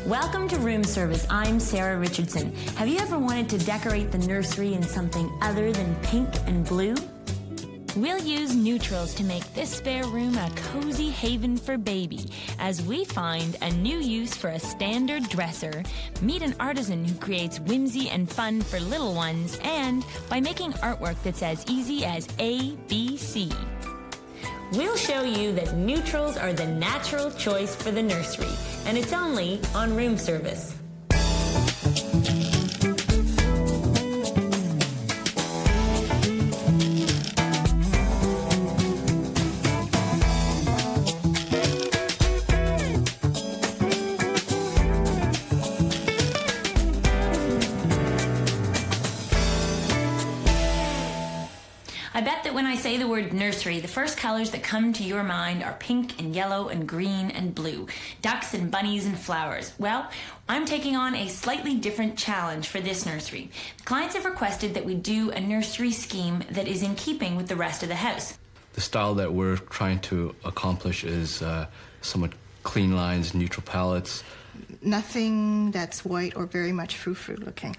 Welcome to Room Service. I'm Sarah Richardson. Have you ever wanted to decorate the nursery in something other than pink and blue? We'll use neutrals to make this spare room a cozy haven for baby, as we find a new use for a standard dresser, meet an artisan who creates whimsy and fun for little ones, and by making artwork that's as easy as ABC. We'll show you that neutrals are the natural choice for the nursery, and it's only on Room Service. I bet that when I say the word nursery, the first colors that come to your mind are pink and yellow and green and blue, ducks and bunnies and flowers. Well, I'm taking on a slightly different challenge for this nursery. The clients have requested that we do a nursery scheme that is in keeping with the rest of the house. The style that we're trying to accomplish is somewhat clean lines, neutral palettes. Nothing that's white or very much frou-frou looking.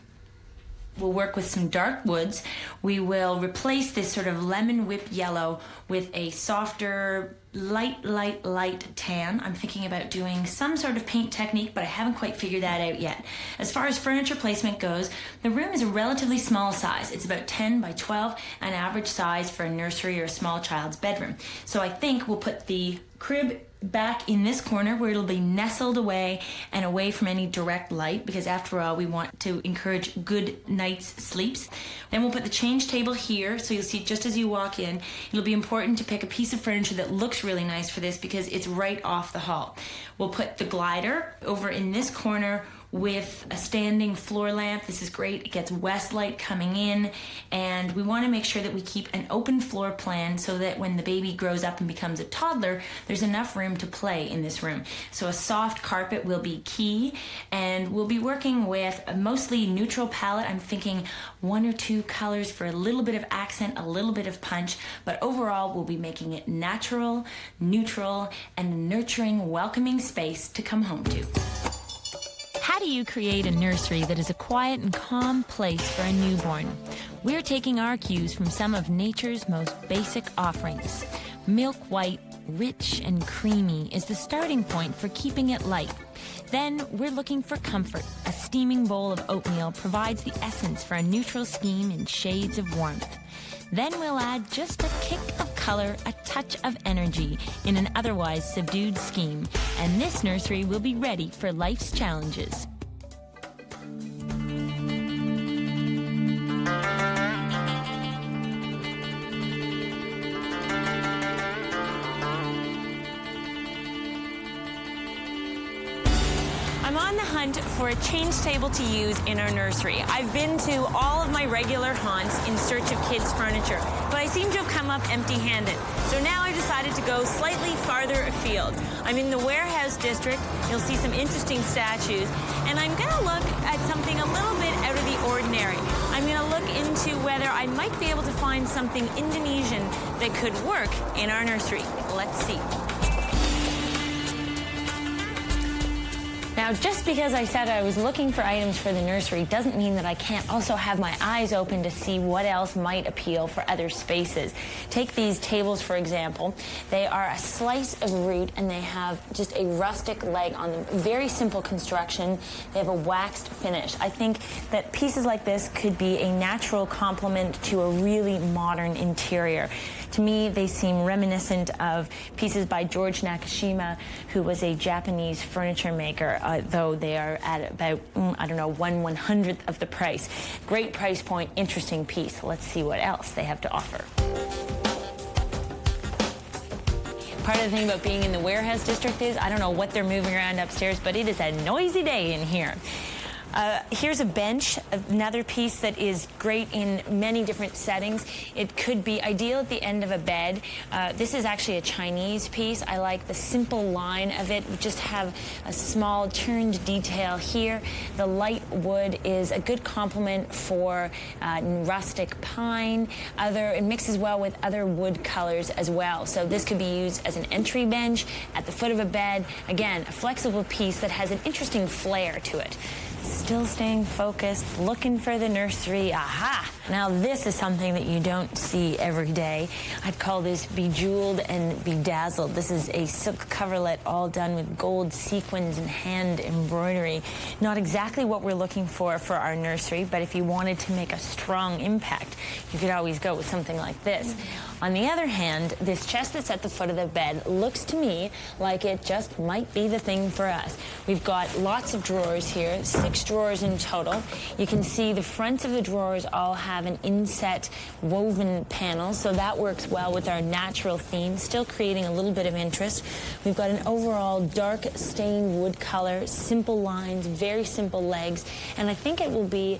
We'll work with some dark woods. We will replace this sort of lemon whip yellow with a softer, light tan. I'm thinking about doing some sort of paint technique, but I haven't quite figured that out yet. As far as furniture placement goes, the room is a relatively small size. It's about 10 by 12, an average size for a nursery or a small child's bedroom. So I think we'll put the crib back in this corner where it'll be nestled away and away from any direct light, because after all we want to encourage good night's sleeps. Then we'll put the change table here, so you'll see it just as you walk in. It'll be important to pick a piece of furniture that looks really nice for this because it's right off the hall. We'll put the glider over in this corner with a standing floor lamp. This is great. It gets west light coming in, and we want to make sure that we keep an open floor plan so that when the baby grows up and becomes a toddler, there's enough room to play in this room. So a soft carpet will be key, and we'll be working with a mostly neutral palette. I'm thinking 1 or 2 colors for a little bit of accent, a little bit of punch, but overall we'll be making it natural, neutral, and a nurturing, welcoming space to come home to. How do you create a nursery that is a quiet and calm place for a newborn? We're taking our cues from some of nature's most basic offerings. Milk white, rich and creamy is the starting point for keeping it light. Then we're looking for comfort. A steaming bowl of oatmeal provides the essence for a neutral scheme in shades of warmth. Then we'll add just a kick of color, a touch of energy in an otherwise subdued scheme, and this nursery will be ready for life's challenges. I'm on the hunt for a change table to use in our nursery. I've been to all of my regular haunts in search of kids' furniture, but I seem to have come up empty-handed. So now I've decided to go slightly farther afield. I'm in the warehouse district. You'll see some interesting statues, and I'm going to look at something a little bit out of the ordinary. I'm going to look into whether I might be able to find something Indonesian that could work in our nursery. Let's see. Now, just because I said I was looking for items for the nursery doesn't mean that I can't also have my eyes open to see what else might appeal for other spaces. Take these tables, for example. They are a slice of root, and they have just a rustic leg on them. Very simple construction. They have a waxed finish. I think that pieces like this could be a natural complement to a really modern interior. To me, they seem reminiscent of pieces by George Nakashima, who was a Japanese furniture maker, though they are at about, I don't know, 1/100th of the price. Great price point, interesting piece. Let's see what else they have to offer. Part of the thing about being in the warehouse district is I don't know what they're moving around upstairs, but it is a noisy day in here. Here's a bench, another piece that is great in many different settings. It could be ideal at the end of a bed. This is actually a Chinese piece. I like the simple line of it. We just have a small turned detail here. The light wood is a good complement for rustic pine. It mixes well with other wood colors as well. So this could be used as an entry bench at the foot of a bed. Again, a flexible piece that has an interesting flair to it. Still staying focused, looking for the nursery. Aha! Now this is something that you don't see every day. I'd call this bejeweled and bedazzled. This is a silk coverlet all done with gold sequins and hand embroidery. Not exactly what we're looking for our nursery, but if you wanted to make a strong impact, you could always go with something like this. On the other hand, this chest that's at the foot of the bed looks to me like it just might be the thing for us. We've got lots of drawers here, 6 drawers in total. You can see the fronts of the drawers all have an inset woven panel, so that works well with our natural theme, still creating a little bit of interest. We've got an overall dark stained wood color, simple lines, very simple legs, and I think it will be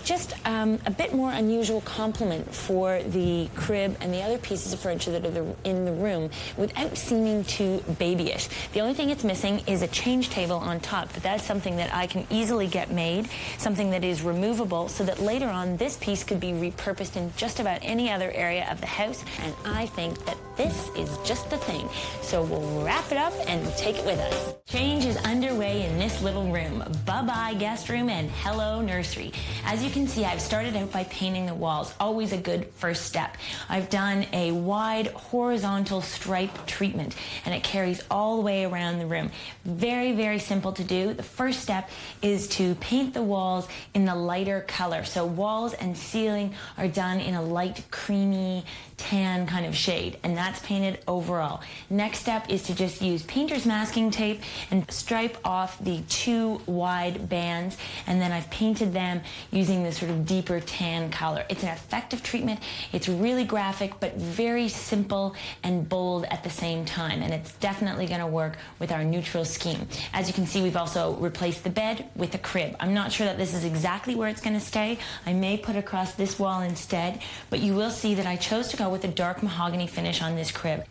just a bit more unusual complement for the crib and the other pieces of furniture that are in the room without seeming too babyish. The only thing it's missing is a change table on top, but that's something that I can easily get made, something that is removable so that later on this piece could be repurposed in just about any other area of the house, and I think that this is just the thing. So we'll wrap it up and take it with us. Change is underway in this little room. Bye-bye guest room and hello nursery. As you can see, I've started out by painting the walls, always a good first step. I've done a wide horizontal stripe treatment and it carries all the way around the room. Very, very simple to do. The first step is to paint the walls in the lighter color. So walls and ceiling are done in a light creamy tan kind of shade, and that's painted overall. Next step is to just use painter's masking tape and stripe off the 2 wide bands, and then I've painted them using this sort of deeper tan color. It's an effective treatment. It's really graphic but very simple and bold at the same time, and it's definitely going to work with our neutral scheme. As you can see, we've also replaced the bed with a crib. I'm not sure that this is exactly where it's going to stay. I may put across this wall instead, but you will see that I chose to go with a dark mahogany finish on this crib.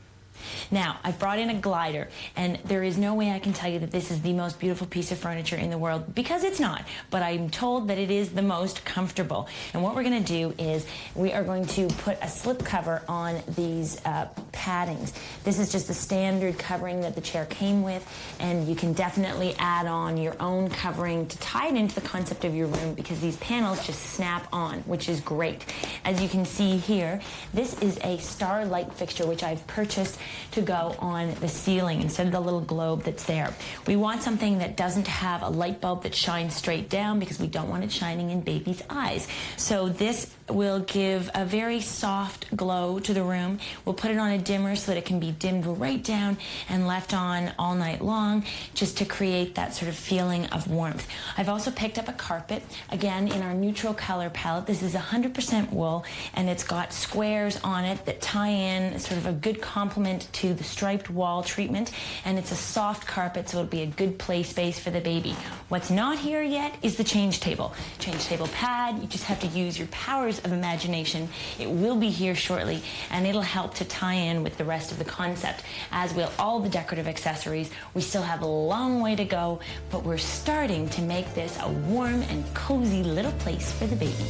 Now, I've brought in a glider, and there is no way I can tell you that this is the most beautiful piece of furniture in the world, because it's not, but I'm told that it is the most comfortable. And what we're going to do is we are going to put a slip cover on these paddings. This is just the standard covering that the chair came with, and you can definitely add on your own covering to tie it into the concept of your room, because these panels just snap on, which is great. As you can see here, this is a star light fixture which I've purchased to go on the ceiling instead of the little globe that's there. We want something that doesn't have a light bulb that shines straight down, because we don't want it shining in baby's eyes. So this will give a very soft glow to the room. We'll put it on a dimmer so that it can be dimmed right down and left on all night long, just to create that sort of feeling of warmth. I've also picked up a carpet, again in our neutral color palette. This is 100% wool, and it's got squares on it that tie in sort of a good complement to the striped wall treatment, and it's a soft carpet, so it'll be a good play space for the baby. What's not here yet is the change table. Change table pad, you just have to use your powers of imagination. It will be here shortly, and it'll help to tie in with the rest of the concept, as will all the decorative accessories. We still have a long way to go, but we're starting to make this a warm and cozy little place for the baby.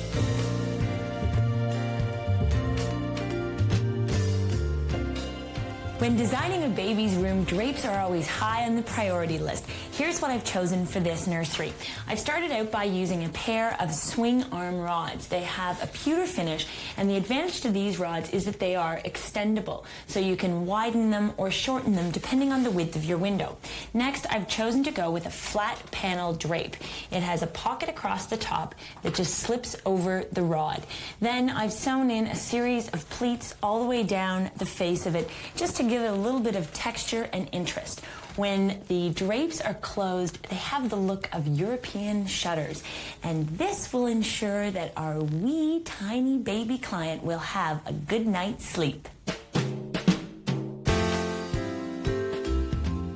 When designing a baby's room, drapes are always high on the priority list. Here's what I've chosen for this nursery. I've started out by using a pair of swing arm rods. They have a pewter finish, and the advantage to these rods is that they are extendable, so you can widen them or shorten them depending on the width of your window. Next, I've chosen to go with a flat panel drape. It has a pocket across the top that just slips over the rod. Then I've sewn in a series of pleats all the way down the face of it, just to give it a little bit of texture and interest. When the drapes are closed, they have the look of European shutters, and this will ensure that our wee tiny baby client will have a good night's sleep.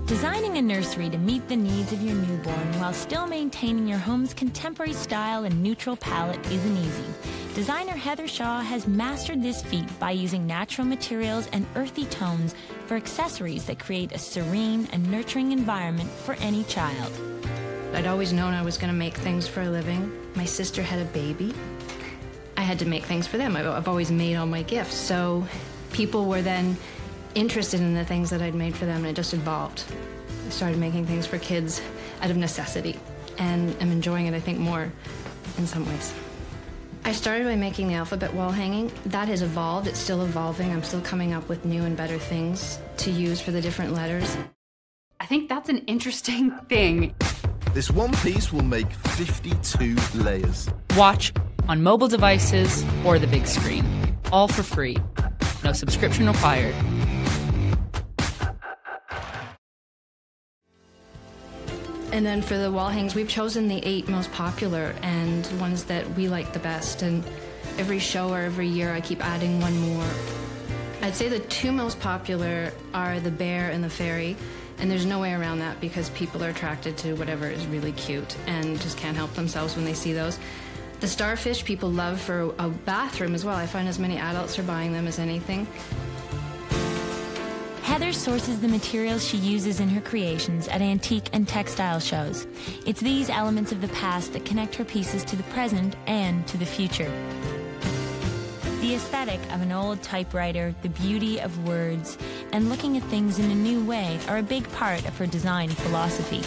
Designing a nursery to meet the needs of your newborn while still maintaining your home's contemporary style and neutral palette isn't easy. Designer Heather Shaw has mastered this feat by using natural materials and earthy tones for accessories that create a serene and nurturing environment for any child. I'd always known I was going to make things for a living. My sister had a baby. I had to make things for them. I've always made all my gifts, so people were then interested in the things that I'd made for them, and it just evolved. I started making things for kids out of necessity, and I'm enjoying it, I think, more in some ways. I started by making the alphabet wall hanging. That has evolved. It's still evolving. I'm still coming up with new and better things to use for the different letters. I think that's an interesting thing. This one piece will make 52 layers. Watch on mobile devices or the big screen. All for free. No subscription required. And then for the wall hangs, we've chosen the 8 most popular and ones that we like the best. And every show or every year, I keep adding one more. I'd say the 2 most popular are the bear and the fairy. And there's no way around that because people are attracted to whatever is really cute and just can't help themselves when they see those. The starfish people love for a bathroom as well. I find as many adults are buying them as anything. Heather sources the materials she uses in her creations at antique and textile shows. It's these elements of the past that connect her pieces to the present and to the future. The aesthetic of an old typewriter, the beauty of words, and looking at things in a new way are a big part of her design philosophy.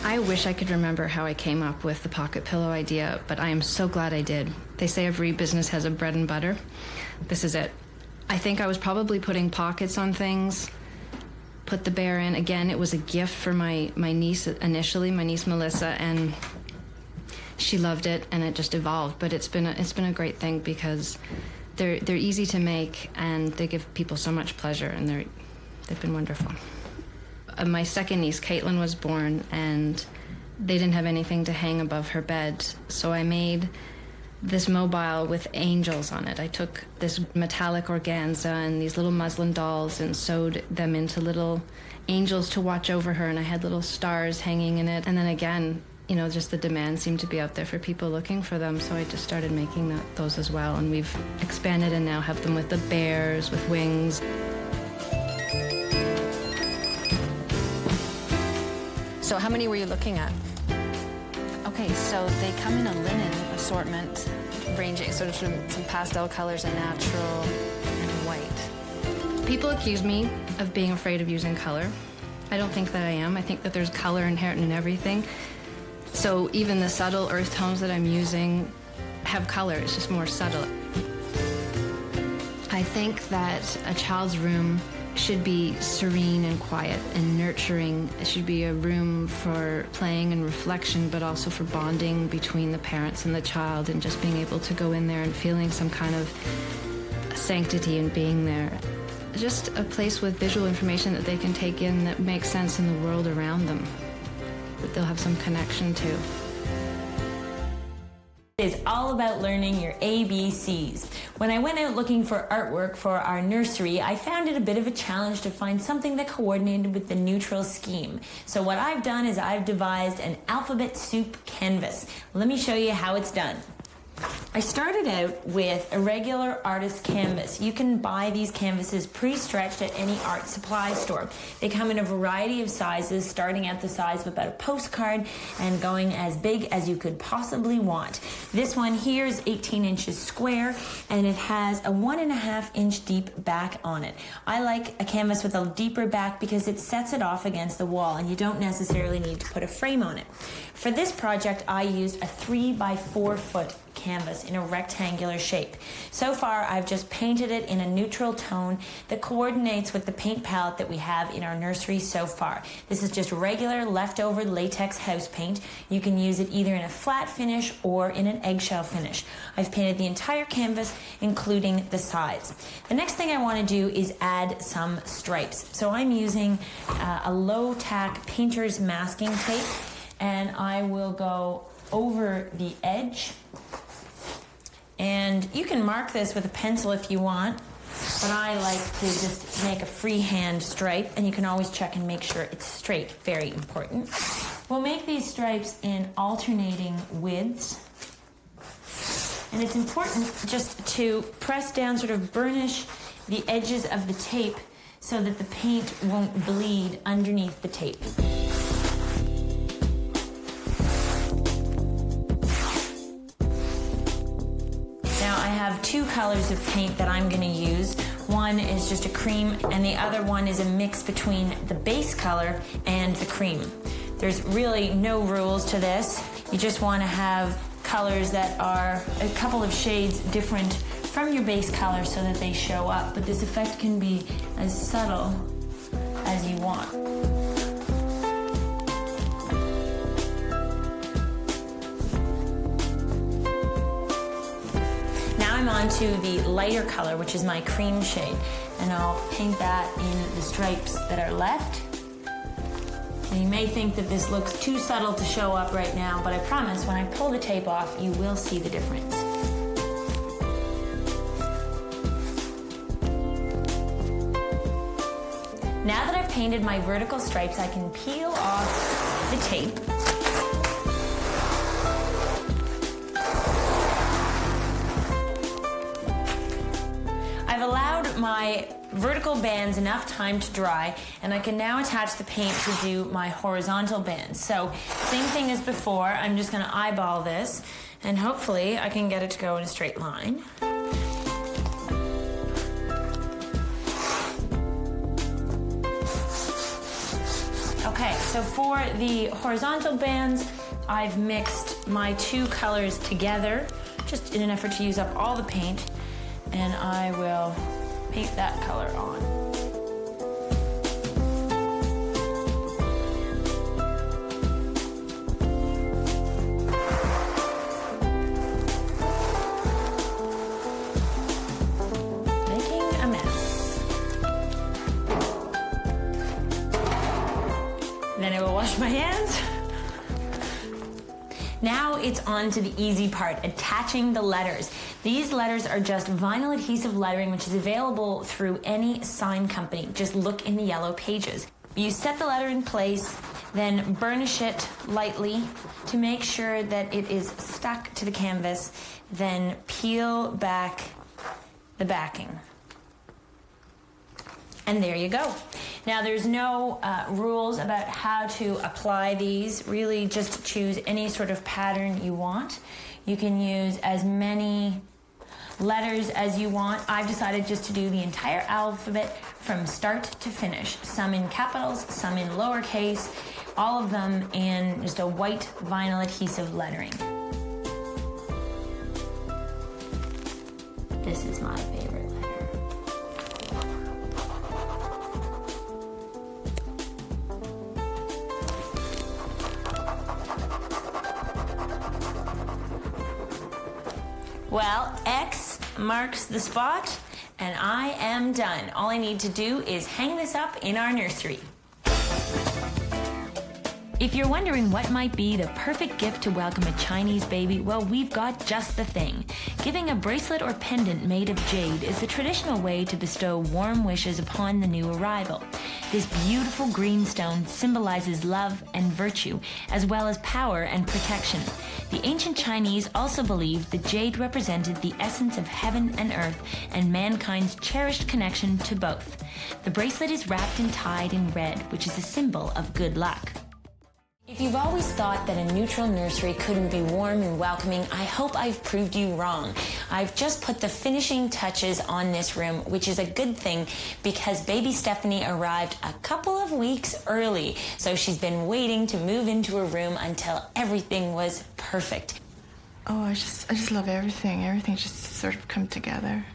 I wish I could remember how I came up with the pocket pillow idea, but I am so glad I did. They say every business has a bread and butter. This is it. I think I was probably putting pockets on things, put the bear in. Again, it was a gift for my niece initially, my niece Melissa, and she loved it, and it just evolved. But it's been a great thing because they're easy to make, and they give people so much pleasure, and they've been wonderful. My second niece, Caitlin, was born, and they didn't have anything to hang above her bed, so I made this mobile with angels on it. I took this metallic organza and these little muslin dolls and sewed them into little angels to watch over her, and I had little stars hanging in it. And then again, you know, just the demand seemed to be out there for people looking for them, so I just started making those as well, and we've expanded and now have them with the bears, with wings. So how many were you looking at? Okay, so they come in a linen assortment, ranging sort of from pastel colors and natural and white. People accuse me of being afraid of using color. I don't think that I am. I think that there's color inherent in everything. So even the subtle earth tones that I'm using have color. It's just more subtle. I think that a child's room should be serene and quiet and nurturing. It should be a room for playing and reflection, but also for bonding between the parents and the child, and just being able to go in there and feeling some kind of sanctity in being there. Just a place with visual information that they can take in that makes sense in the world around them, that they'll have some connection to. It is all about learning your ABCs. When I went out looking for artwork for our nursery, I found it a bit of a challenge to find something that coordinated with the neutral scheme. So what I've done is I've devised an alphabet soup canvas. Let me show you how it's done. I started out with a regular artist canvas. You can buy these canvases pre-stretched at any art supply store. They come in a variety of sizes, starting at the size of about a postcard and going as big as you could possibly want. This one here is 18 inches square, and it has a 1.5 inch deep back on it. I like a canvas with a deeper back because it sets it off against the wall, and you don't necessarily need to put a frame on it. For this project, I used a 3 by 4 foot canvas in a rectangular shape. So far, I've just painted it in a neutral tone that coordinates with the paint palette that we have in our nursery so far. This is just regular leftover latex house paint. You can use it either in a flat finish or in an eggshell finish. I've painted the entire canvas, including the sides. The next thing I want to do is add some stripes. So I'm using a low tack painter's masking tape, and I will go over the edge. And you can mark this with a pencil if you want. but I like to just make a freehand stripe, and you can always check and make sure it's straight, very important. We'll make these stripes in alternating widths, and it's important just to press down, sort of burnish the edges of the tape so that the paint won't bleed underneath the tape. Now I have two colors of paint that I'm going to use. One is just a cream, and the other one is a mix between the base color and the cream. There's really no rules to this. You just want to have colors that are a couple of shades different from your base color so that they show up, but this effect can be as subtle as you want. Now I'm on to the lighter color, which is my cream shade, and I'll paint that in the stripes that are left. And you may think that this looks too subtle to show up right now, but I promise when I pull the tape off, you will see the difference. Now that I've painted my vertical stripes, I can peel off the tape. I've allowed my vertical bands enough time to dry, and I can now attach the paint to do my horizontal bands. So, same thing as before, I'm just going to eyeball this, and hopefully I can get it to go in a straight line. Okay, so for the horizontal bands, I've mixed my two colors together, just in an effort to use up all the paint, and I will paint that color on. Making a mess. Then I will wash my hands. Now it's on to the easy part, attaching the letters. These letters are just vinyl adhesive lettering, which is available through any sign company. Just look in the yellow pages. You set the letter in place, then burnish it lightly to make sure that it is stuck to the canvas, then peel back the backing. And there you go. Now there's no rules about how to apply these. Really just choose any sort of pattern you want. You can use as many letters as you want. I've decided just to do the entire alphabet from start to finish. Some in capitals, some in lowercase, all of them in just a white vinyl adhesive lettering. This is my favorite letter. Well, X marks the spot, and I am done. All I need to do is hang this up in our nursery. If you're wondering what might be the perfect gift to welcome a Chinese baby, well, we've got just the thing. Giving a bracelet or pendant made of jade is the traditional way to bestow warm wishes upon the new arrival. This beautiful green stone symbolizes love and virtue, as well as power and protection. The ancient Chinese also believed that jade represented the essence of heaven and earth and mankind's cherished connection to both. The bracelet is wrapped and tied in red, which is a symbol of good luck. If you've always thought that a neutral nursery couldn't be warm and welcoming, I hope I've proved you wrong. I've just put the finishing touches on this room, which is a good thing because baby Stephanie arrived a couple of weeks early, so she's been waiting to move into her room until everything was perfect. Oh, I just love everything. Everything just sort of come together.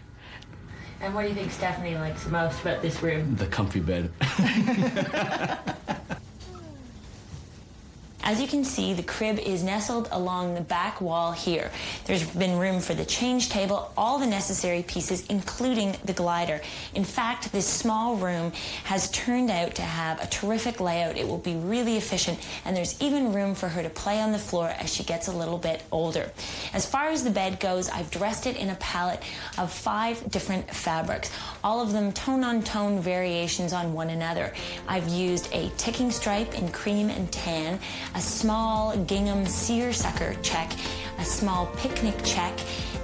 And what do you think Stephanie likes most about this room? The comfy bed. As you can see, the crib is nestled along the back wall here. There's been room for the change table, all the necessary pieces, including the glider. In fact, this small room has turned out to have a terrific layout. It will be really efficient, and there's even room for her to play on the floor as she gets a little bit older. As far as the bed goes, I've dressed it in a palette of 5 different fabrics, all of them tone-on-tone variations on one another. I've used a ticking stripe in cream and tan, a small gingham seersucker check, a small picnic check,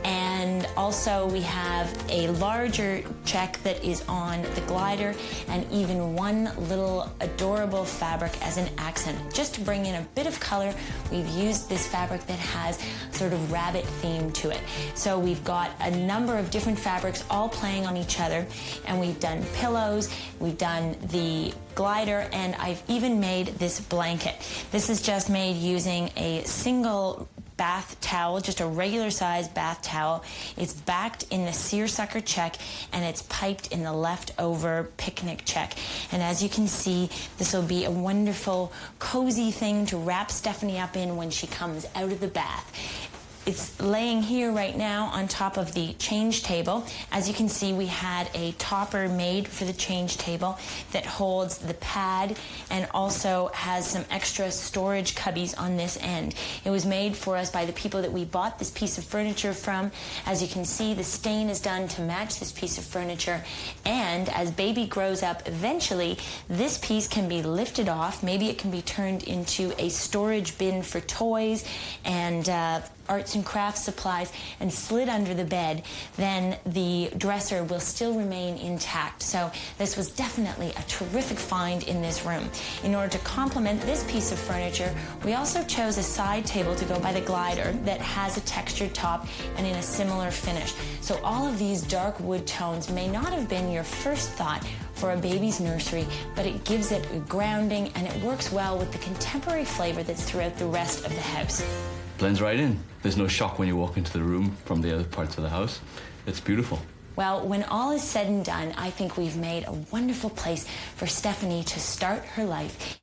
and also we have a larger check that is on the glider, and even one little adorable fabric as an accent. Just to bring in a bit of color, we've used this fabric that has sort of rabbit theme to it. So we've got a number of different fabrics all playing on each other, and we've done pillows, we've done the glider, and I've even made this blanket. This is just made using a single bath towel, just a regular size bath towel. It's backed in the seersucker check, and it's piped in the leftover picnic check. And as you can see, this will be a wonderful cozy thing to wrap Stephanie up in when she comes out of the bath. It's laying here right now on top of the change table. As you can see, we had a topper made for the change table that holds the pad and also has some extra storage cubbies on this end. It was made for us by the people that we bought this piece of furniture from. As you can see, the stain is done to match this piece of furniture, and as baby grows up, eventually this piece can be lifted off. Maybe it can be turned into a storage bin for toys and arts and crafts supplies and slid under the bed. Then the dresser will still remain intact. So this was definitely a terrific find in this room. In order to complement this piece of furniture, we also chose a side table to go by the glider that has a textured top and in a similar finish. So all of these dark wood tones may not have been your first thought for a baby's nursery, but it gives it a grounding, and it works well with the contemporary flavor that's throughout the rest of the house. Blends right in. There's no shock when you walk into the room from the other parts of the house. It's beautiful. Well, when all is said and done, I think we've made a wonderful place for Stephanie to start her life.